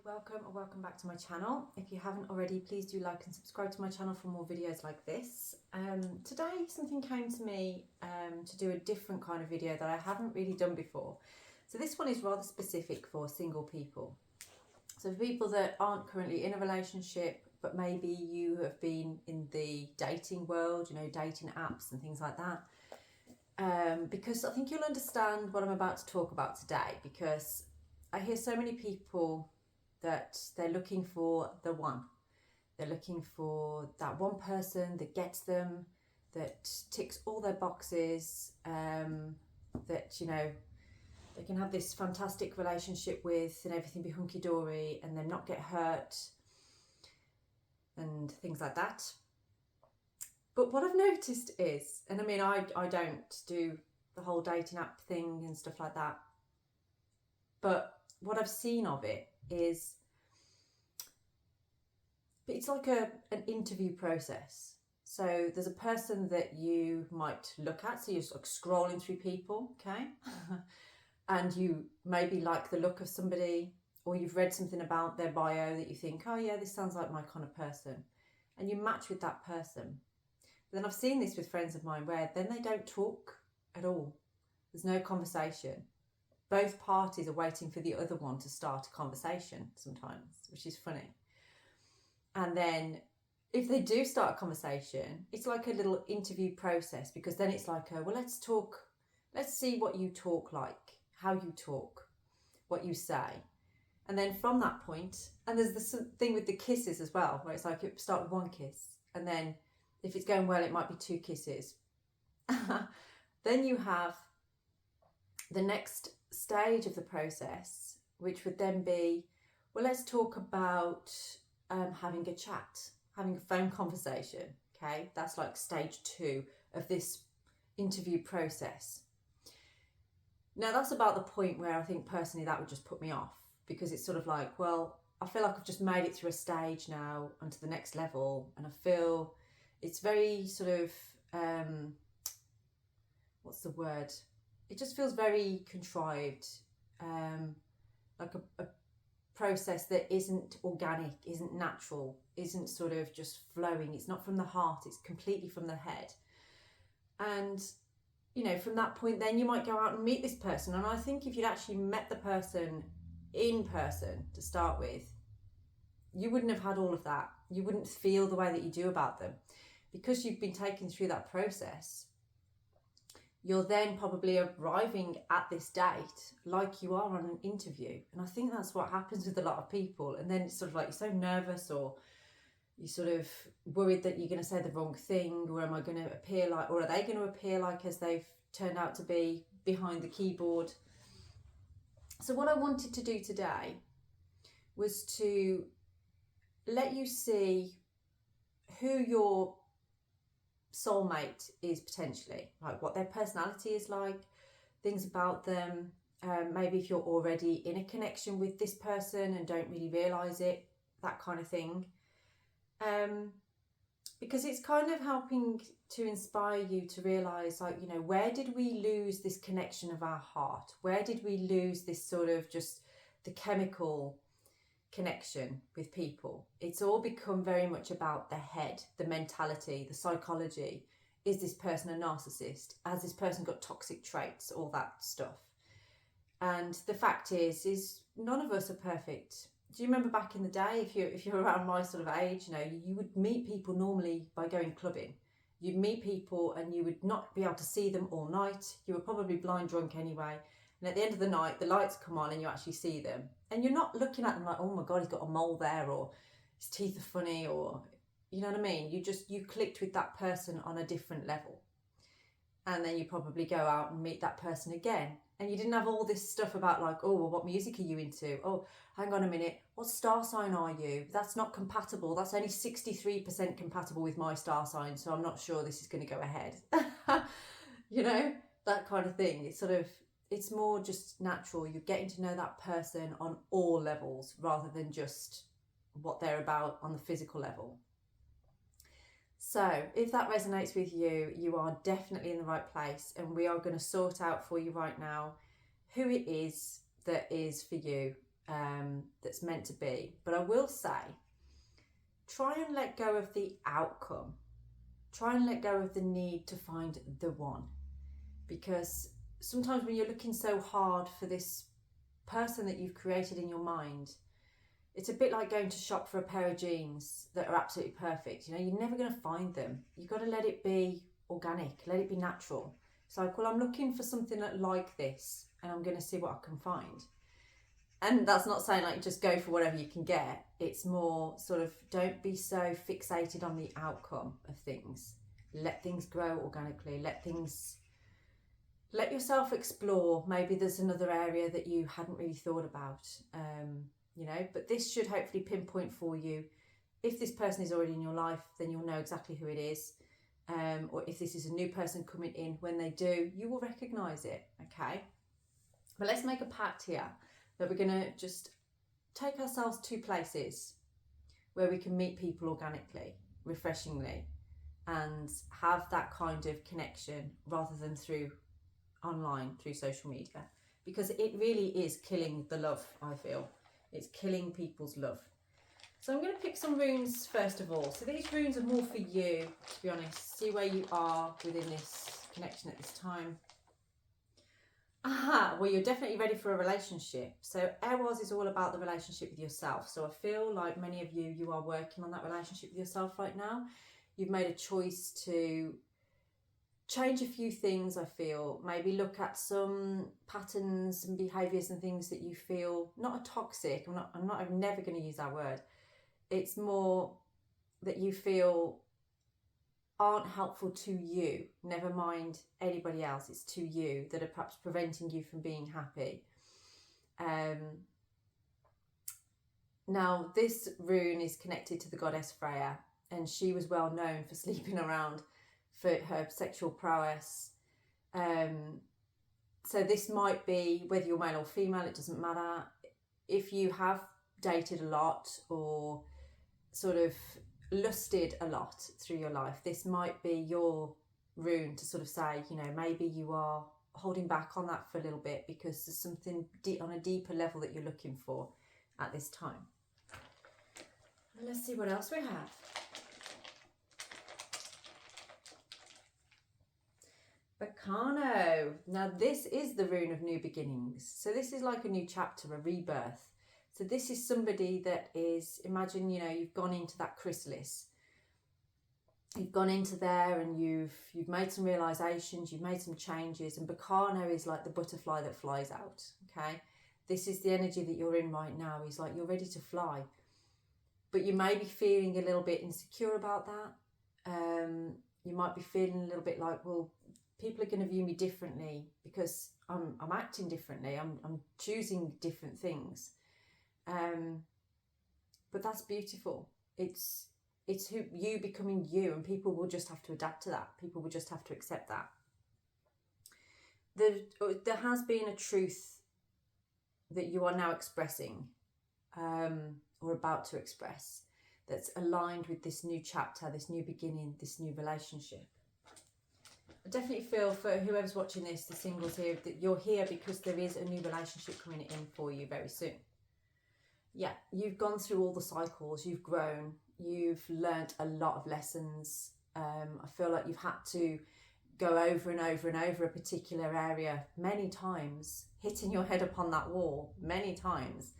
welcome or welcome back to my channel. If you haven't already, please do like and subscribe to my channel for more videos like this. Today something came to me to do a different kind of video that I haven't really done before. So this one is rather specific for single people. So for people that aren't currently in a relationship, but maybe you have been in the dating world, you know, dating apps and things like that. Because I think you'll understand what I'm about to talk about today, because I hear so many people that they're looking for the one. They're looking for that one person that gets them, that ticks all their boxes, that, you know, they can have this fantastic relationship with and everything be hunky-dory and then not get hurt and things like that. But what I've noticed is, and I mean, I don't do the whole dating app thing and stuff like that, but what I've seen of it is it's like an interview process. So there's a person that you might look at, so you're sort of scrolling through people, okay? And you maybe like the look of somebody, or you've read something about their bio that you think, oh yeah, this sounds like my kind of person. And you match with that person. But then I've seen this with friends of mine where then they don't talk at all. There's no conversation. Both parties are waiting for the other one to start a conversation sometimes, which is funny. And then if they do start a conversation, it's like a little interview process, because then it's like, well, let's talk, let's see what you talk like, how you talk, what you say. And then from that point, and there's this thing with the kisses as well, where it's like it start with one kiss, and then if it's going well, it might be 2 kisses. Then you have the next stage of the process, which would then be, well, let's talk about having a chat, having a phone conversation. Okay, that's like stage 2 of this interview process. Now that's about the point where I think personally that would just put me off, because it's sort of like, well, I feel like I've just made it through a stage now onto the next level, and I feel it's very sort of what's the word? It just feels very contrived, like a process that isn't organic, isn't natural, isn't sort of just flowing. It's not from the heart, it's completely from the head. And, you know, from that point, then you might go out and meet this person. And I think if you'd actually met the person in person to start with, you wouldn't have had all of that. You wouldn't feel the way that you do about them, because you've been taken through that process. You're then probably arriving at this date like you are on an interview. And I think that's what happens with a lot of people. And then it's sort of like you're so nervous, or you're sort of worried that you're going to say the wrong thing, or am I going to appear like, or are they going to appear like as they've turned out to be behind the keyboard? So what I wanted to do today was to let you see who your soulmate is potentially, like what their personality is like, things about them, maybe if you're already in a connection with this person and don't really realise it, that kind of thing, because it's kind of helping to inspire you to realise, like, you know, where did we lose this connection of our heart? Where did we lose this sort of just the chemical connection with people? It's all become very much about the head, the mentality, the psychology. Is this person a narcissist? Has this person got toxic traits? All that stuff. And the fact is none of us are perfect. Do you remember back in the day, if you're around my sort of age, you know, you would meet people normally by going clubbing. You'd meet people and you would not be able to see them all night. You were probably blind drunk anyway. And at the end of the night, the lights come on and you actually see them. And you're not looking at them like, oh my God, he's got a mole there, or his teeth are funny, or, you know what I mean? You clicked with that person on a different level. And then you probably go out and meet that person again. And you didn't have all this stuff about like, oh, well, what music are you into? Oh, hang on a minute. What star sign are you? That's not compatible. That's only 63% compatible with my star sign. So I'm not sure this is going to go ahead. You know, that kind of thing. It's sort of, it's more just natural. You're getting to know that person on all levels rather than just what they're about on the physical level. So if that resonates with you, you are definitely in the right place, and we are going to sort out for you right now who it is that is for you that's meant to be. But I will say, try and let go of the outcome. Try and let go of the need to find the one. Because sometimes when you're looking so hard for this person that you've created in your mind, it's a bit like going to shop for a pair of jeans that are absolutely perfect. You know, you're never going to find them. You've got to let it be organic, let it be natural. It's like, well, I'm looking for something like this and I'm going to see what I can find. And that's not saying like just go for whatever you can get. It's more sort of, don't be so fixated on the outcome of things. Let things grow organically. Let yourself explore. Maybe there's another area that you hadn't really thought about, you know, but this should hopefully pinpoint for you. If this person is already in your life, then you'll know exactly who it is. Or if this is a new person coming in, when they do, you will recognize it, okay? But let's make a pact here that we're going to just take ourselves to places where we can meet people organically, refreshingly, and have that kind of connection rather than through online, through social media, because it really is killing the love, I feel. It's killing people's love. So I'm going to pick some runes first of all. So these runes are more for you, to be honest. See where you are within this connection at this time. Aha, well, you're definitely ready for a relationship. So Eros is all about the relationship with yourself. So I feel like many of you are working on that relationship with yourself right now. You've made a choice to change a few things, I feel. Maybe look at some patterns and behaviours and things that you feel not are toxic. I'm never going to use that word. It's more that you feel aren't helpful to you, never mind anybody else, it's to you, that are perhaps preventing you from being happy. Now this rune is connected to the goddess Freya, and she was well known for sleeping around for her sexual prowess. So this might be, whether you're male or female, it doesn't matter. If you have dated a lot or sort of lusted a lot through your life, this might be your rune to sort of say, you know, maybe you are holding back on that for a little bit because there's something on a deeper level that you're looking for at this time. Let's see what else we have. Bacano. Now this is the rune of new beginnings. So this is like a new chapter, a rebirth. So this is somebody that is, imagine, you know, you've gone into that chrysalis. You've gone into there and you've made some realizations, you've made some changes, and Bacano is like the butterfly that flies out, okay? This is the energy that you're in right now. Is like you're ready to fly. But you may be feeling a little bit insecure about that. You might be feeling a little bit like, well, people are going to view me differently because I'm acting differently. I'm choosing different things. But that's beautiful. It's who you becoming you, and people will just have to adapt to that. People will just have to accept that. There has been a truth that you are now expressing, or about to express, that's aligned with this new chapter, this new beginning, this new relationship. I definitely feel for whoever's watching this, the singles here, that you're here because there is a new relationship coming in for you very soon. Yeah, you've gone through all the cycles, you've grown, you've learnt a lot of lessons. I feel like you've had to go over and over and over a particular area many times, hitting your head upon that wall many times,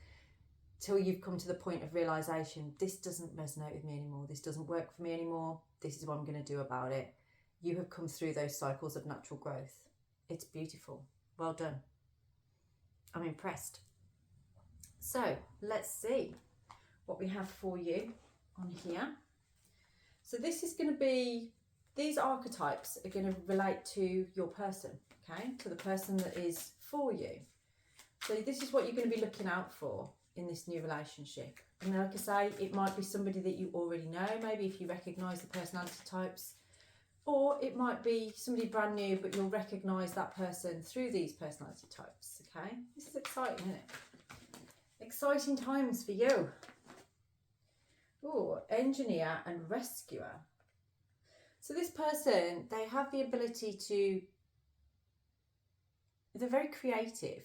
till you've come to the point of realisation, this doesn't resonate with me anymore, this doesn't work for me anymore, this is what I'm going to do about it. You have come through those cycles of natural growth. It's beautiful. Well done. I'm impressed. So let's see what we have for you on here. So this is going to be, these archetypes are going to relate to your person, okay? To the person that is for you. So this is what you're going to be looking out for in this new relationship. And like I say, it might be somebody that you already know, maybe if you recognise the personality types, or it might be somebody brand new, but you'll recognise that person through these personality types, okay? This is exciting, isn't it? Exciting times for you. Oh, engineer and rescuer. So this person, they have the ability to, they're very creative.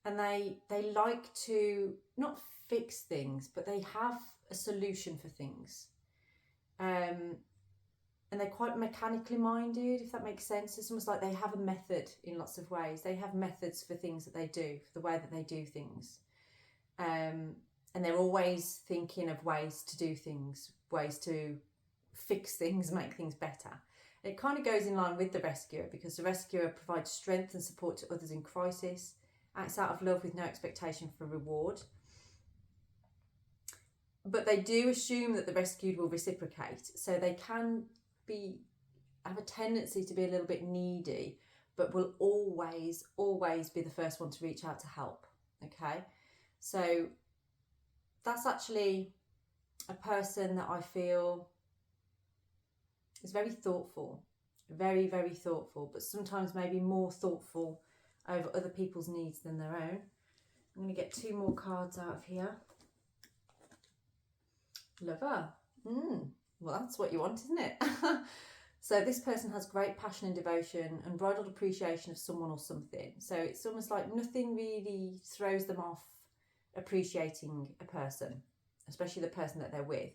and they like to not fix things, but they have a solution for things. And they're quite mechanically minded, if that makes sense. It's almost like they have a method in lots of ways. They have methods for things that they do, for the way that they do things. And they're always thinking of ways to do things, ways to fix things, make things better. It kind of goes in line with the rescuer, because the rescuer provides strength and support to others in crisis, acts out of love with no expectation for reward. But they do assume that the rescued will reciprocate, so they can have a tendency to be a little bit needy, but will always be the first one to reach out to help. Okay, so that's actually a person that I feel is very thoughtful, very thoughtful, but sometimes maybe more thoughtful over other people's needs than their own. I'm going to get 2 more cards out of here. Lover. Well, that's what you want, isn't it? So this person has great passion and devotion, unbridled appreciation of someone or something. So it's almost like nothing really throws them off appreciating a person, especially the person that they're with.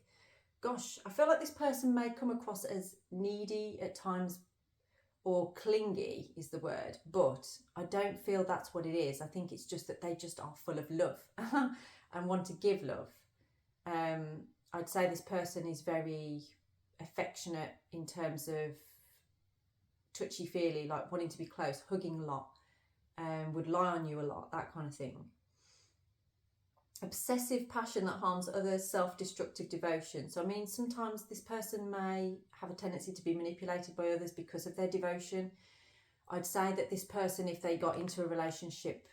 Gosh, I feel like this person may come across as needy at times, or clingy is the word, but I don't feel that's what it is. I think it's just that they just are full of love and want to give love. I'd say this person is very affectionate in terms of touchy-feely, like wanting to be close, hugging a lot, would lie on you a lot, that kind of thing. Obsessive passion that harms others, self-destructive devotion. So I mean, sometimes this person may have a tendency to be manipulated by others because of their devotion. I'd say that this person, if they got into a relationship,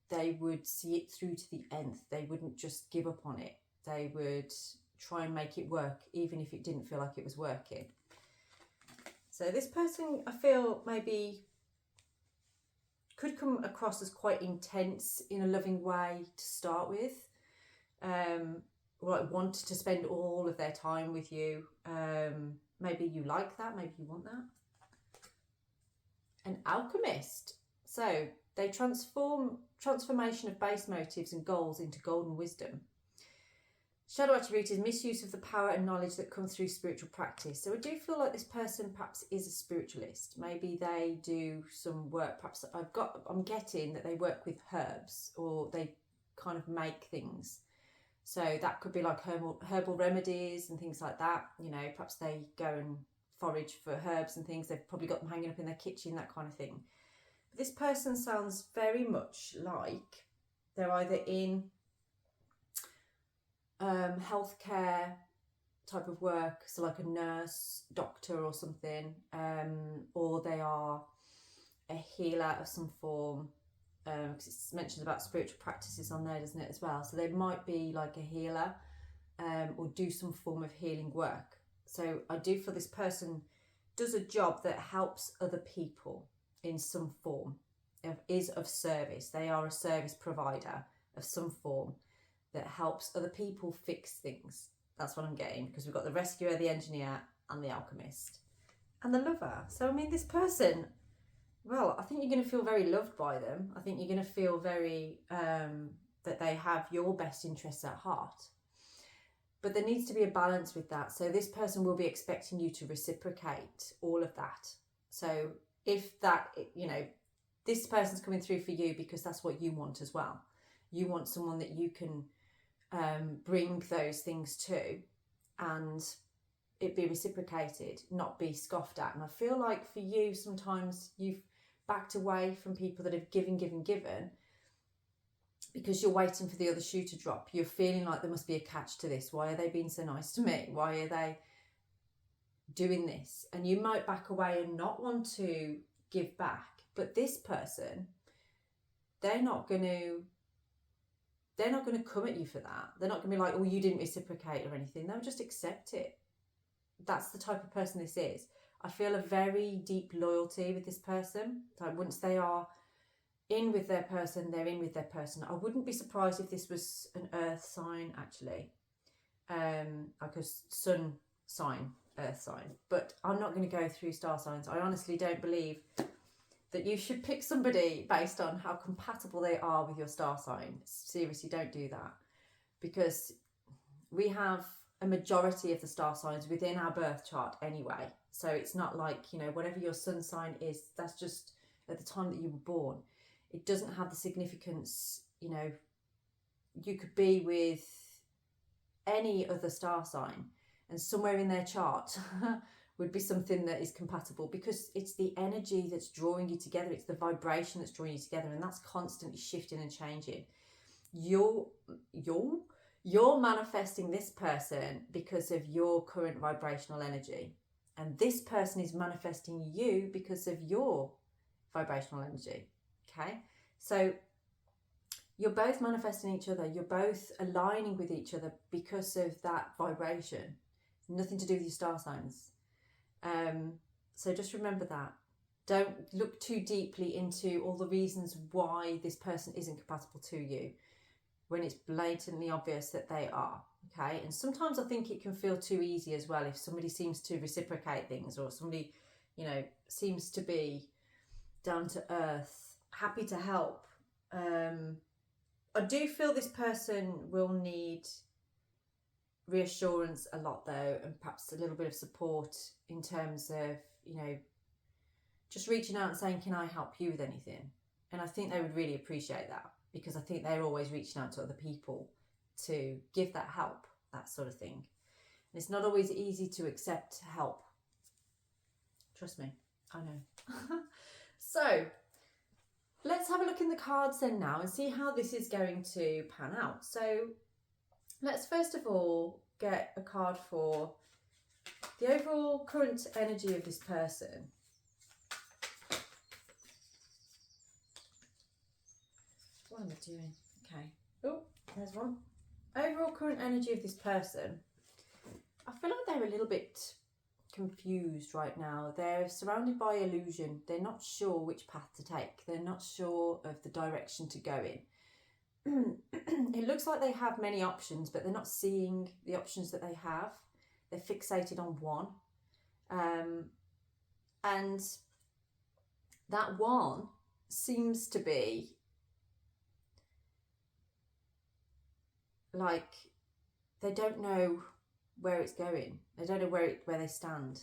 they would see it through to the end. They wouldn't just give up on it. They would try and make it work, even if it didn't feel like it was working. So this person, I feel, maybe could come across as quite intense in a loving way to start with. Like want to spend all of their time with you. Maybe you like that, maybe you want that. An alchemist. So they transformation of base motives and goals into golden wisdom. Shadow attribute is misuse of the power and knowledge that comes through spiritual practice. So I do feel like this person perhaps is a spiritualist. Maybe they do some work. Perhaps I'm getting that they work with herbs, or they kind of make things. So that could be like herbal remedies and things like that. You know, perhaps they go and forage for herbs and things. They've probably got them hanging up in their kitchen, that kind of thing. But this person sounds very much like they're either in healthcare type of work, so like a nurse, doctor or something, or they are a healer of some form, because it's mentioned about spiritual practices on there, doesn't it, as well? So they might be like a healer, or do some form of healing work. So I do feel this person does a job that helps other people in some form, is of service. They are a service provider of some form that helps other people fix things. That's what I'm getting, because we've got the rescuer, the engineer, and the alchemist, and the lover. So I mean, this person, well, I think you're going to feel very loved by them. I think you're going to feel very that they have your best interests at heart. But there needs to be a balance with that. So this person will be expecting you to reciprocate all of that. So if that, you know, this person's coming through for you because that's what you want as well. You want someone that you can bring those things to, and it be reciprocated, not be scoffed at. And I feel like for you, sometimes you've backed away from people that have given because you're waiting for the other shoe to drop. You're feeling like there must be a catch to this. Why are they being so nice to me? Why are they doing this? And you might back away and not want to give back. But this person, they're not going to come at you for that. They're not going to be like, oh, you didn't reciprocate or anything. They'll just accept it. That's the type of person this is. I feel a very deep loyalty with this person. Like once they are in with their person, they're in with their person. I wouldn't be surprised if this was an earth sign, actually. Like a sun sign, earth sign. But I'm not going to go through star signs. I honestly don't believe that you should pick somebody based on how compatible they are with your star sign. Seriously, don't do that, because we have a majority of the star signs within our birth chart anyway. So it's not like, you know, whatever your sun sign is, that's just at the time that you were born. It doesn't have the significance, you know, you could be with any other star sign and somewhere in their chart would be something that is compatible, because it's the energy that's drawing you together. It's the vibration that's drawing you together, and that's constantly shifting and changing. You're manifesting this person because of your current vibrational energy, and this person is manifesting you because of your vibrational energy. Okay, so you're both manifesting each other, you're both aligning with each other because of that vibration. Nothing to do with your star signs. So just remember that. Don't look too deeply into all the reasons why this person isn't compatible to you when it's blatantly obvious that they are. Okay, and sometimes I think it can feel too easy as well if somebody seems to reciprocate things, or somebody, you know, seems to be down to earth, happy to help. I do feel this person will need reassurance a lot though, and perhaps a little bit of support in terms of, you know, just reaching out and saying, can I help you with anything? And I think they would really appreciate that, because I think they're always reaching out to other people to give that help, that sort of thing. And it's not always easy to accept help. Trust me, I know. So let's have a look in the cards then now and see how this is going to pan out. So let's first of all get a card for the overall current energy of this person. What am I doing? Okay. Oh, there's one. Overall current energy of this person. I feel like they're a little bit confused right now. They're surrounded by illusion. They're not sure which path to take. They're not sure of the direction to go in. It looks like they have many options, but they're not seeing the options that they have. They're fixated on one. And that one seems to be like they don't know where it's going. They don't know where they stand.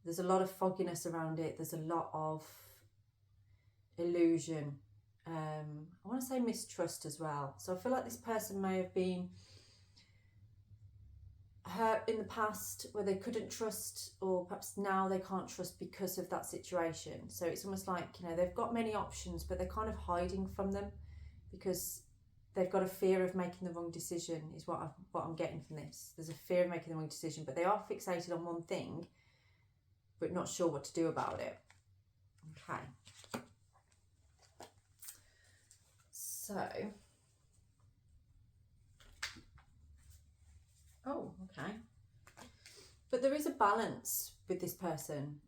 There's a lot of fogginess around it. There's a lot of illusion. I want to say mistrust as well. So I feel like this person may have been hurt in the past where they couldn't trust, or perhaps now they can't trust because of that situation. So it's almost like, you know, they've got many options, but they're kind of hiding from them because they've got a fear of making the wrong decision, is what I'm getting from this. There's a fear of making the wrong decision, but they are fixated on one thing, but not sure what to do about it. Okay. So, oh, okay. But there is a balance with this person.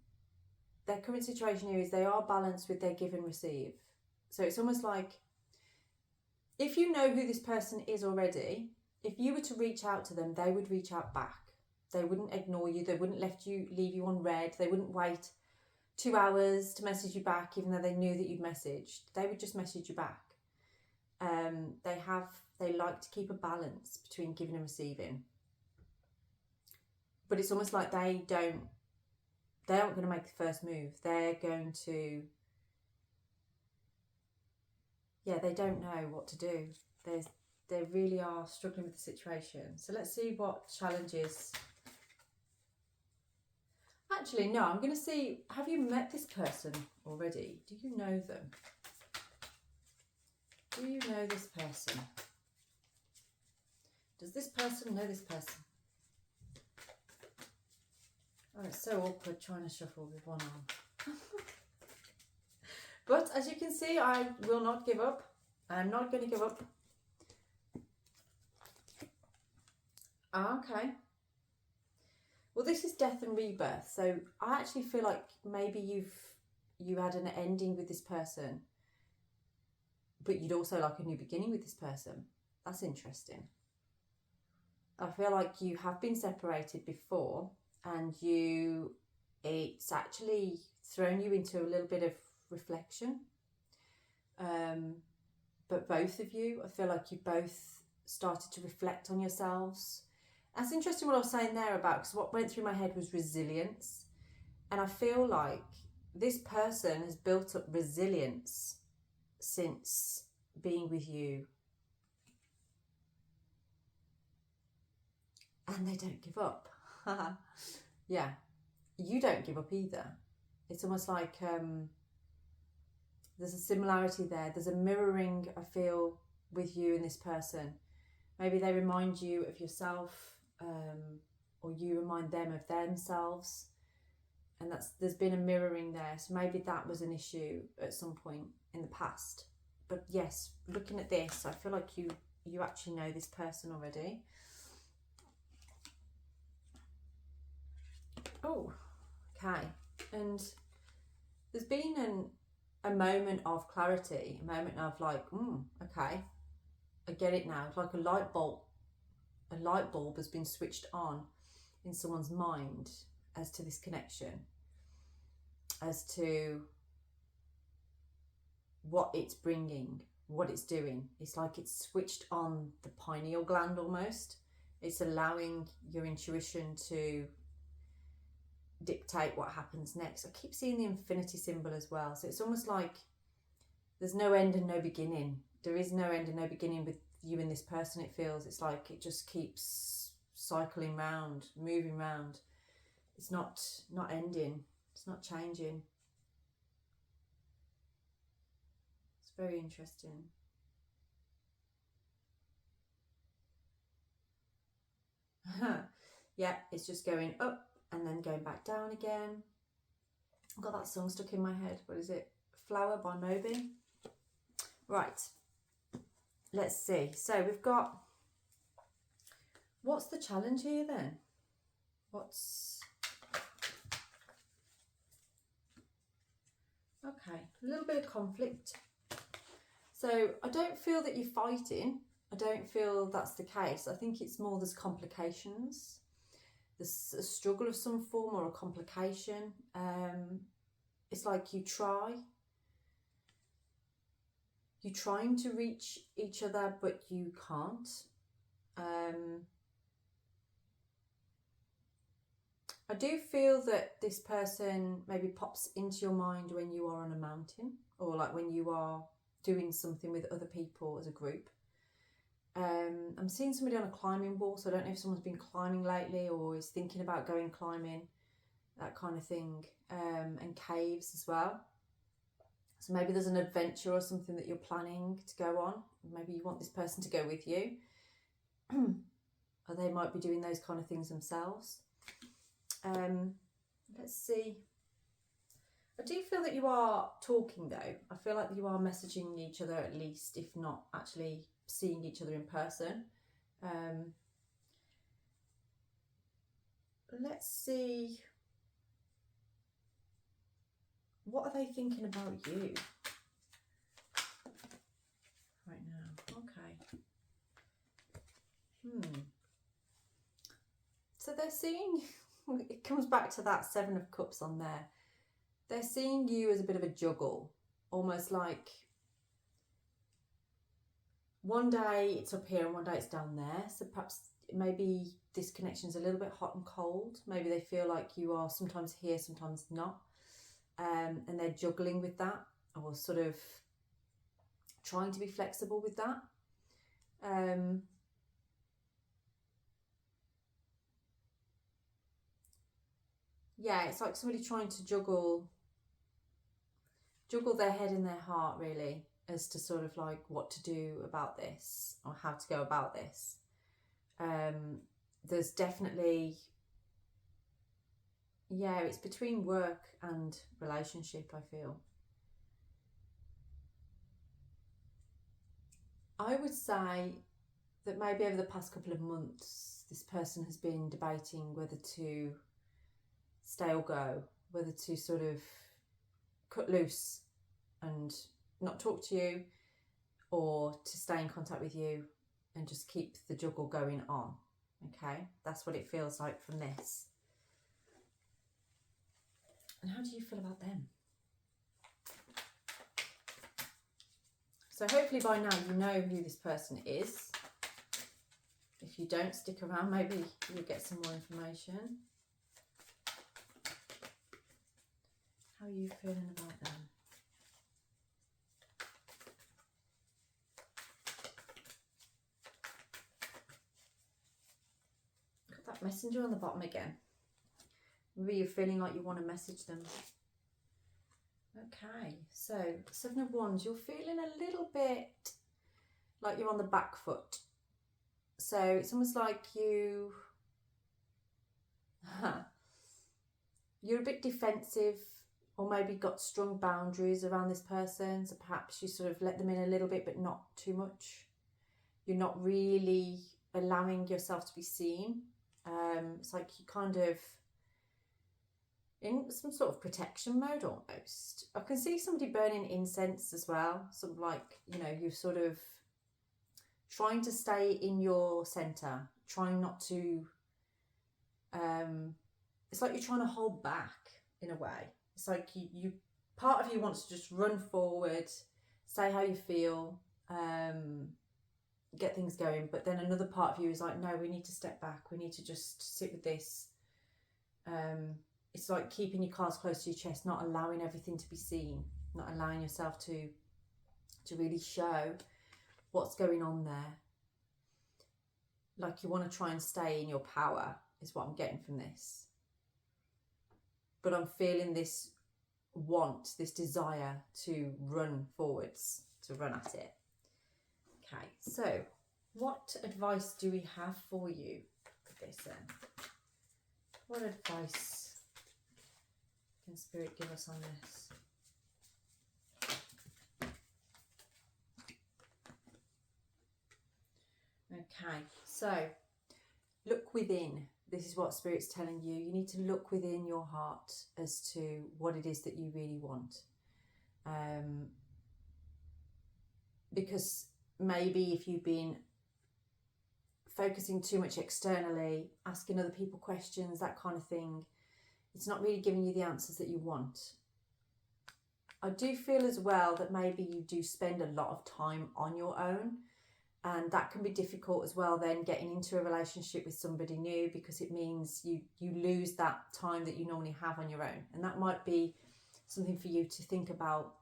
Their current situation here is they are balanced with their give and receive. So it's almost like, if you know who this person is already, if you were to reach out to them, they would reach out back. They wouldn't ignore you. They wouldn't leave you on red. They wouldn't wait 2 hours to message you back, even though they knew that you'd messaged. They would just message you back. They like to keep a balance between giving and receiving. But it's almost like they aren't going to make the first move. They're going to, they don't know what to do. They really are struggling with the situation. So let's see what challenges. Actually, no, I'm going to see, have you met this person already? Do you know them? Do you know this person? Does this person know this person? Oh, it's so awkward trying to shuffle with one arm. But as you can see, I will not give up. I'm not going to give up. Okay. Well, this is death and rebirth. So I actually feel like maybe you had an ending with this person, but you'd also like a new beginning with this person. That's interesting. I feel like you have been separated before, and it's actually thrown you into a little bit of reflection. But both of you, I feel like you both started to reflect on yourselves. That's interesting what I was saying there about, because what went through my head was resilience. And I feel like this person has built up resilience since being with you. And they don't give up. Yeah, you don't give up either. It's almost like there's a similarity there. There's a mirroring, I feel, with you and this person. Maybe they remind you of yourself, or you remind them of themselves. And there's been a mirroring there. So maybe that was an issue at some point in the past. But yes, looking at this, I feel like you actually know this person already. Oh, okay. And there's been a moment of clarity, a moment of like, okay, I get it now. It's like a light bulb has been switched on in someone's mind as to this connection, as to what it's bringing, what it's doing. It's like it's switched on the pineal gland almost. It's allowing your intuition to dictate what happens next. I keep seeing the infinity symbol as well. So it's almost like there's no end and no beginning. There is no end and no beginning with you and this person, it feels. It's like it just keeps cycling round, moving round. It's not ending. It's not changing. It's very interesting. Yeah, it's just going up and then going back down again. I've got that song stuck in my head. What is it? Flower by Moby. Right. Let's see. So we've got, what's the challenge here then? Okay, a little bit of conflict. So I don't feel that you're fighting. I don't feel that's the case. I think it's more there's complications. There's a struggle of some form or a complication. It's like you're trying to reach each other, but you can't. I do feel that this person maybe pops into your mind when you are on a mountain, or like when you are doing something with other people as a group. I'm seeing somebody on a climbing wall, so I don't know if someone's been climbing lately or is thinking about going climbing, that kind of thing, and caves as well. So maybe there's an adventure or something that you're planning to go on. Maybe you want this person to go with you. Or they might be doing those kind of things themselves. Let's see. I do feel that you are talking though. I feel like you are messaging each other at least, if not actually seeing each other in person. Let's see. What are they thinking about you right now? Okay. So they're seeing, it comes back to that 7 of Cups on there. They're seeing you as a bit of a juggle, almost like one day it's up here and one day it's down there. So perhaps maybe this connection is a little bit hot and cold. Maybe they feel like you are sometimes here, sometimes not. And they're juggling with that, or sort of trying to be flexible with that. Yeah, it's like somebody trying to juggle their head and their heart, really, as to sort of like what to do about this or how to go about this. There's definitely, yeah, it's between work and relationship, I feel. I would say that maybe over the past couple of months, this person has been debating whether to stay or go, whether to sort of cut loose and not talk to you, or to stay in contact with you and just keep the juggle going on. Okay, that's what it feels like from this. And how do you feel about them? So hopefully by now you know who this person is. If you don't, stick around, maybe you'll get some more information. How are you feeling about them? Got that messenger on the bottom again. Maybe you're feeling like you want to message them. Okay, so 7 of Wands, you're feeling a little bit like you're on the back foot. So it's almost like you're a bit defensive, or maybe got strong boundaries around this person. So perhaps you sort of let them in a little bit, but not too much. You're not really allowing yourself to be seen. It's like you kind of in some sort of protection mode almost. I can see somebody burning incense as well. Sort of like, you know, you're sort of trying to stay in your center, trying not to, it's like you're trying to hold back in a way. It's like you part of you wants to just run forward, say how you feel, get things going. But then another part of you is like, no, we need to step back. We need to just sit with this. It's like keeping your cards close to your chest, not allowing everything to be seen, not allowing yourself to really show what's going on there. Like you want to try and stay in your power is what I'm getting from this. But I'm feeling this want, this desire to run forwards, to run at it. Okay, so what advice do we have for you with this then? What advice can Spirit give us on this? Okay, so look within. This is what Spirit's telling you. You need to look within your heart as to what it is that you really want. Because maybe if you've been focusing too much externally, asking other people questions, that kind of thing, it's not really giving you the answers that you want. I do feel as well that maybe you do spend a lot of time on your own, and that can be difficult as well then getting into a relationship with somebody new, because it means you lose that time that you normally have on your own, and that might be something for you to think about.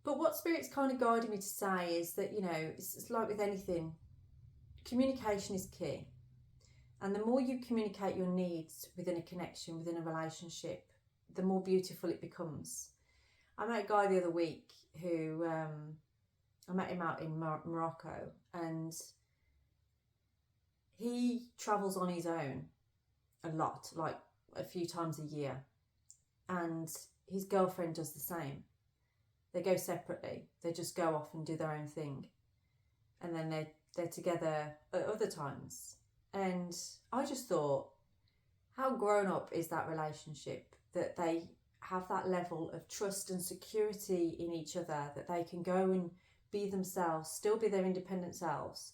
But what Spirit's kind of guiding me to say is that, you know, it's like with anything, communication is key. And the more you communicate your needs within a connection, within a relationship, the more beautiful it becomes. I met a guy the other week who, I met him out in Morocco, and he travels on his own a lot, like a few times a year. And his girlfriend does the same. They go separately. They just go off and do their own thing. And then they're together at other times. And I just thought, how grown up is that relationship, that they have that level of trust and security in each other, that they can go and be themselves, still be their independent selves,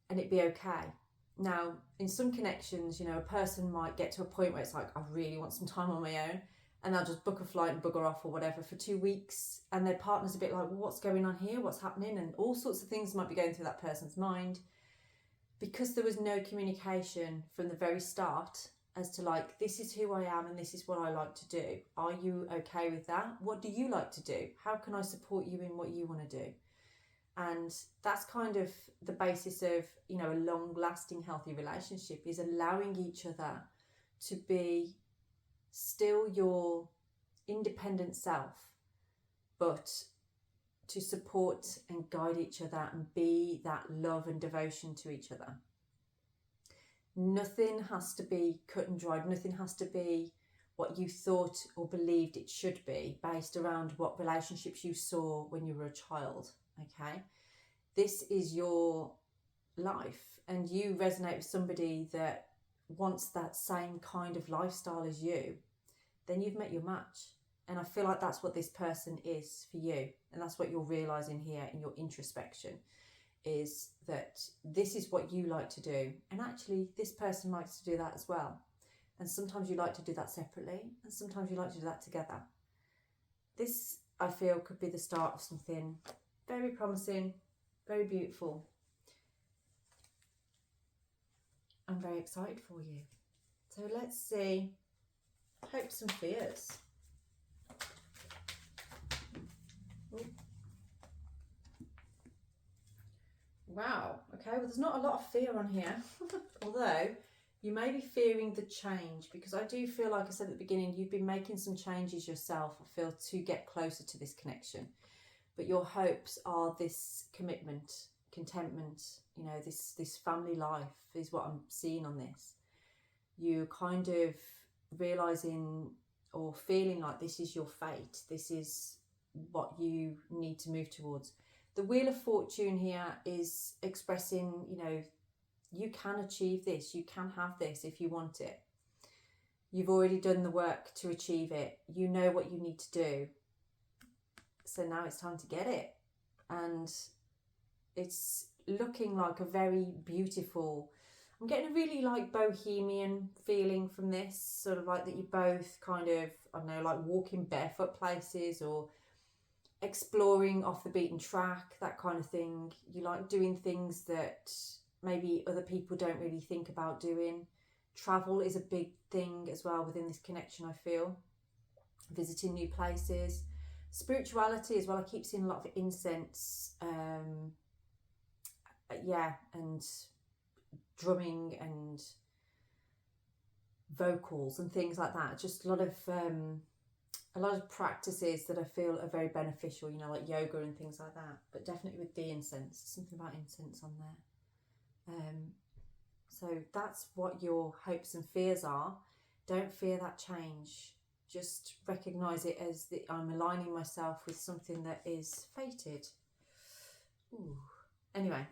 and it be okay. Now, in some connections, you know, a person might get to a point where it's like, I really want some time on my own, and they'll just book a flight and bugger off or whatever for 2 weeks, and their partner's a bit like, well, what's going on here? What's happening? And all sorts of things might be going through that person's mind, because there was no communication from the very start as to like, this is who I am and this is what I like to do. Are you okay with that? What do you like to do? How can I support you in what you want to do? And that's kind of the basis of, you know, a long-lasting healthy relationship, is allowing each other to be still your independent self, but to support and guide each other and be that love and devotion to each other. Nothing has to be cut and dried. Nothing has to be what you thought or believed it should be based around what relationships you saw when you were a child, okay? This is your life, and you resonate with somebody that wants that same kind of lifestyle as you, then you've met your match. And I feel like that's what this person is for you. And that's what you're realising here in your introspection, is that this is what you like to do. And actually, this person likes to do that as well. And sometimes you like to do that separately, and sometimes you like to do that together. This, I feel, could be the start of something very promising, very beautiful. I'm very excited for you. So let's see hopes and fears. Ooh. Wow, okay, well there's not a lot of fear on here, although you may be fearing the change, because I do feel, like I said at the beginning, you've been making some changes yourself, I feel, to get closer to this connection. But your hopes are this commitment, contentment, you know, this family life is what I'm seeing on this. You're kind of realising or feeling like this is your fate, this is what you need to move towards. The Wheel of Fortune here is expressing, you know, you can achieve this, you can have this if you want it. You've already done the work to achieve it. You know what you need to do. So now it's time to get it. And it's looking like a very beautiful, I'm getting a really like bohemian feeling from this, sort of like that you both kind of, I don't know, like walking barefoot places or exploring off the beaten track, that kind of thing. You like doing things that maybe other people don't really think about doing. Travel is a big thing as well within this connection, I feel. Visiting new places. Spirituality as well. I keep seeing a lot of incense, and drumming and vocals and things like that. Just a lot of practices that I feel are very beneficial, you know, like yoga and things like that. But definitely with the incense, something about incense on there. So that's what your hopes and fears are. Don't fear that change. Just recognise it as that I'm aligning myself with something that is fated. Ooh. Anyway,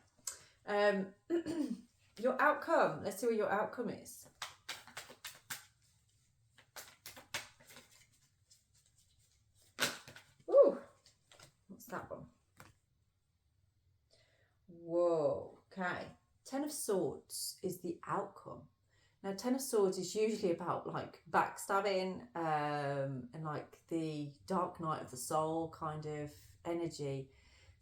your outcome. Let's see what your outcome is. Ooh, what's that one? Whoa, okay. Ten of Swords is the outcome. Now, Ten of Swords is usually about like backstabbing and like the dark night of the soul kind of energy.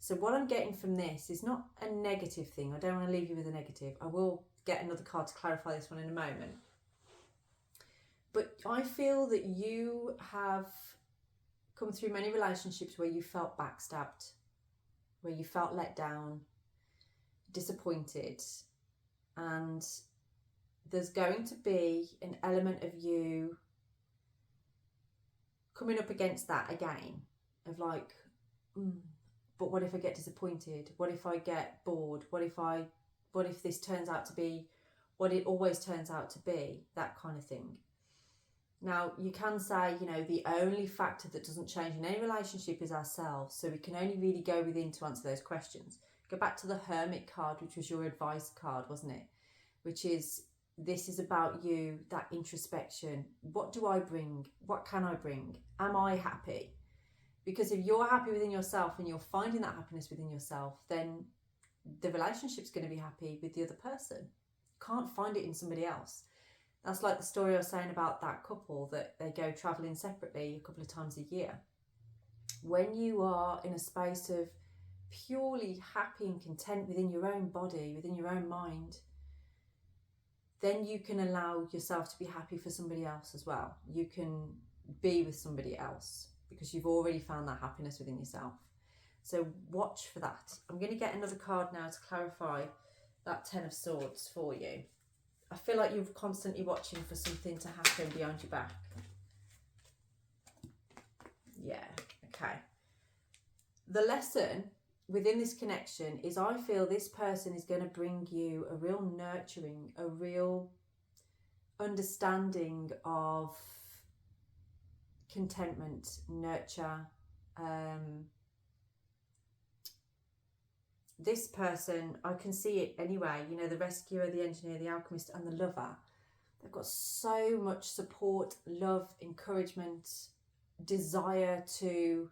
So what I'm getting from this is not a negative thing. I don't want to leave you with a negative. I will get another card to clarify this one in a moment. But I feel that you have come through many relationships where you felt backstabbed, where you felt let down, disappointed, and there's going to be an element of you coming up against that again, of like, but what if I get disappointed? What if I get bored? What if this turns out to be what it always turns out to be? That kind of thing. Now, you can say, you know, the only factor that doesn't change in any relationship is ourselves. So we can only really go within to answer those questions. Go back to the Hermit card, which was your advice card, wasn't it? Which is, this is about you, that introspection. What do I bring? What can I bring? Am I happy? Because if you're happy within yourself and you're finding that happiness within yourself, then the relationship's going to be happy with the other person. You can't find it in somebody else. That's like the story I was saying about that couple that they go travelling separately a couple of times a year. When you are in a space of purely happy and content within your own body, within your own mind, then you can allow yourself to be happy for somebody else as well. You can be with somebody else because you've already found that happiness within yourself. So watch for that. I'm going to get another card now to clarify that Ten of Swords for you. I feel like you're constantly watching for something to happen behind your back. Yeah, okay. The lesson within this connection is, I feel this person is going to bring you a real nurturing, a real understanding of contentment, nurture. This person, I can see it anyway, you know, the rescuer, the engineer, the alchemist and the lover. They've got so much support, love, encouragement, desire to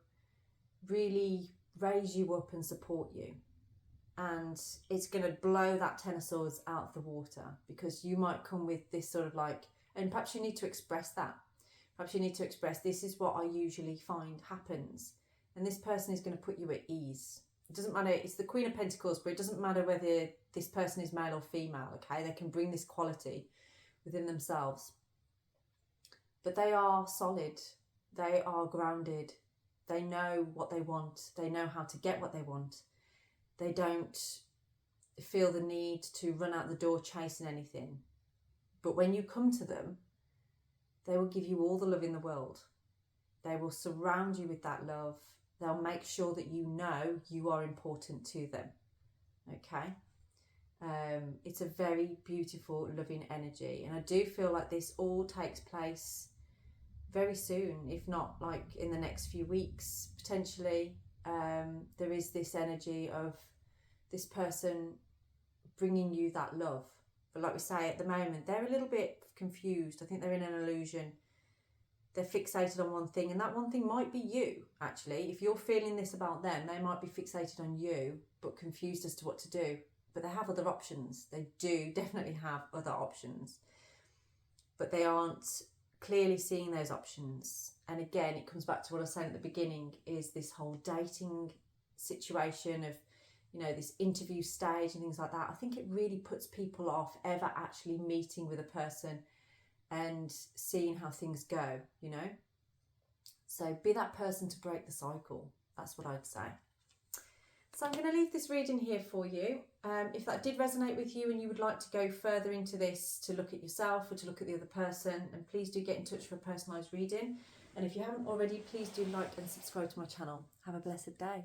really raise you up and support you. And it's going to blow that Ten of Swords out of the water, because you might come with this sort of like And perhaps you need to express that. Perhaps you need to express, this is what I usually find happens. And this person is going to put you at ease. It doesn't matter, it's the Queen of Pentacles, but it doesn't matter whether this person is male or female, okay? They can bring this quality within themselves. But they are solid. They are grounded. They know what they want. They know how to get what they want. They don't feel the need to run out the door chasing anything. But when you come to them, they will give you all the love in the world. They will surround you with that love. They'll make sure that you know you are important to them. Okay? It's a very beautiful, loving energy. And I do feel like this all takes place very soon, if not like in the next few weeks, potentially. There is this energy of this person bringing you that love. But like we say, at the moment, they're a little bit confused. I think they're in an illusion. They're fixated on one thing, and that one thing might be you, actually. If you're feeling this about them, they might be fixated on you, but confused as to what to do. But they have other options. They do definitely have other options. But they aren't clearly seeing those options. And again, it comes back to what I was saying at the beginning, is this whole dating situation of, you know, this interview stage and things like that. I think it really puts people off ever actually meeting with a person and seeing how things go, you know. So be that person to break the cycle. That's what I'd say. So I'm going to leave this reading here for you. If that did resonate with you and you would like to go further into this to look at yourself or to look at the other person, and please do get in touch for a personalised reading. And if you haven't already, please do like and subscribe to my channel. Have a blessed day.